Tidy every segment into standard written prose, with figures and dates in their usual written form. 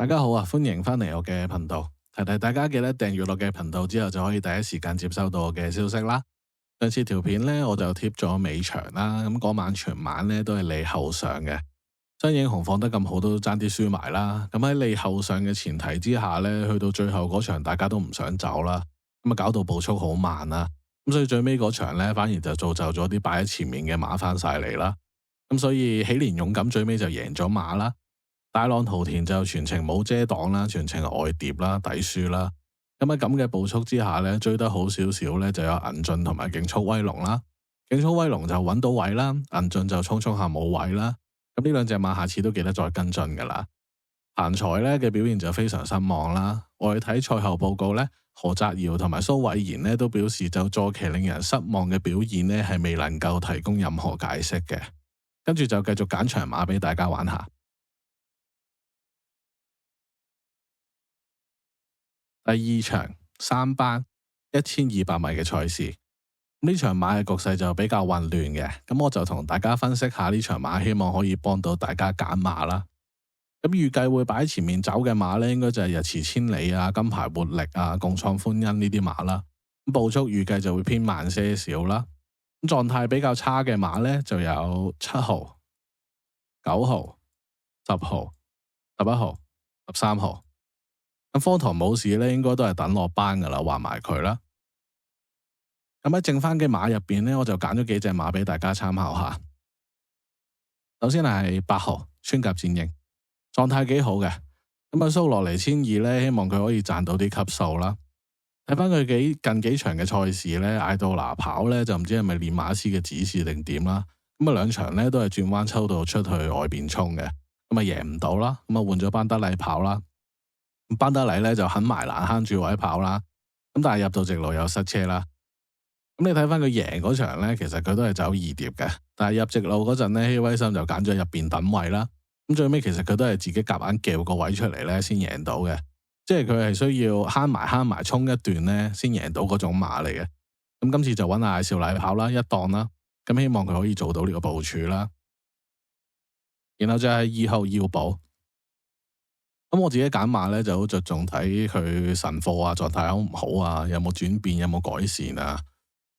大家好啊，歡迎翻嚟我嘅頻道。提提大家記得訂閱我嘅頻道之後，就可以第一時間接收到我嘅消息啦。上次條片呢，我就貼咗尾場啦，咁嗰晚全晚呢都係利後上嘅，新英雄放得咁好都爭啲輸埋啦。咁喺利後上嘅前提之下呢，去到最後嗰場大家都唔想走啦，咁啊搞到步速好慢啦。咁所以最尾嗰場呢，反而就造就咗啲擺喺前面嘅馬翻晒嚟啦。咁所以喜蓮勇敢最尾就贏咗馬啦。大浪淘田就全程冇遮擋啦，全程外碟啦，抵輸啦。咁喺咁嘅步速之下呢，追得好少少呢，就有銀進同埋競速威龍啦。競速威龍就揾到位啦，銀進就衝下冇位啦。咁呢兩隻馬下次都記得再跟進噶啦。閒財呢嘅表現就非常失望啦。我哋睇賽後報告呢，何澤堯同埋蘇偉賢呢都表示就坐騎令人失望嘅表現呢係未能夠提供任何解釋嘅。跟住就繼續揀場馬俾大家玩下。第二場3班1200米嘅賽事，呢場馬嘅局勢就比較混亂嘅，咁我就同大家分析下呢場馬，希望可以幫到大家揀馬啦。咁預計會擺喺前面走嘅馬呢，應該就係日馳千里啊、金牌活力啊、共創歡欣呢啲馬啦。咁步速預計就會偏慢些少啦。咁狀態比較差嘅馬呢，就有7號、9號、10號、11號、13號。咁科堂冇事咧，應該都係等落班噶啦，話埋佢啦。咁喺剩翻嘅馬入邊咧，我就揀咗幾隻馬俾大家參考下。首先係8號穿甲戰鷹，狀態幾好嘅。咁啊，蘇落嚟1200咧，希望佢可以賺到啲級數啦。睇翻佢近幾場嘅賽事咧，嗌到拿跑咧，就唔知係咪練馬師嘅指示定點啦。咁啊，兩場咧都係轉彎抽到出去外邊衝嘅，咁啊贏唔到啦。咁啊換咗班德禮跑啦。班德禮咧就肯埋欄慳住位跑啦，咁但係入到直路又塞車啦。咁你睇翻佢贏嗰場咧，其實佢都係走二碟嘅，但係入直路嗰陣咧，希威森就揀咗入邊等位啦。咁最尾其實佢都係自己夾硬撬個位出嚟咧，先贏到嘅。即係佢係需要慳埋衝一段咧，先贏到嗰種馬嚟嘅。咁今次就揾阿艾少禮跑啦，一檔啦，咁希望佢可以做到呢個部署啦。然後就係2號耀寶。咁我自己揀馬咧就好着重睇佢神貨啊，狀態好唔好啊，有冇轉變，有冇改善啊？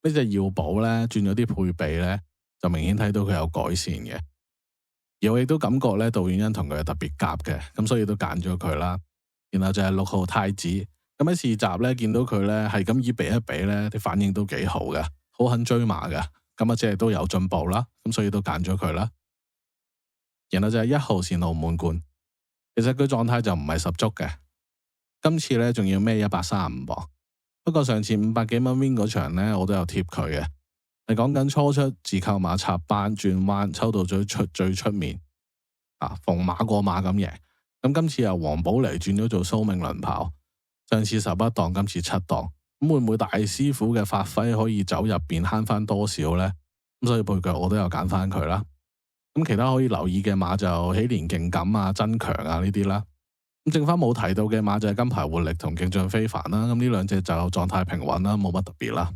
呢隻耀寶咧轉咗啲配備咧，就明顯睇到佢有改善嘅。而我亦都感覺咧杜遠欣同佢係特別夾嘅，咁所以都揀咗佢啦。然後就係6號太子，咁喺試閘咧見到佢咧係咁以比一比咧，啲反應都幾好嘅，好肯追馬嘅，咁啊即係都有進步啦，咁所以都揀咗佢啦。然後就係1號善澳滿貫。其實佢狀態就唔係十足嘅，今次咧仲要孭135磅。不過上次500幾蚊 win 嗰場咧，我都有貼佢嘅。係講緊初出自購馬插班轉彎抽到最出面，逢馬過馬咁贏。咁今次由黃寶嚟轉咗做蘇銘倫跑，上次11檔，今次7檔。咁會唔會大師傅嘅發揮可以走入邊慳翻多少咧？咁所以配腳我都有揀翻佢啦。咁其他可以留意嘅馬就喜蓮勁感啊、增強啊呢啲啦。咁剩翻冇提到嘅馬就係金牌活力同競進非凡啦。咁呢兩隻就狀態平穩啦，冇乜特別啦。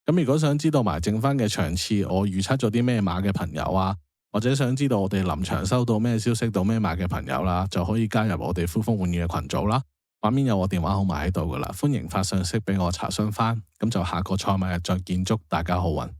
咁如果想知道埋剩翻嘅場次我預測咗啲咩馬嘅朋友啊，或者想知道我哋臨場收到咩消息到咩馬嘅朋友啦，就可以加入我哋呼風喚雨嘅群組啦。畫面有我電話號碼喺度噶啦，歡迎發信息俾我查詢翻。咁就下個賽馬日再見，祝大家好運。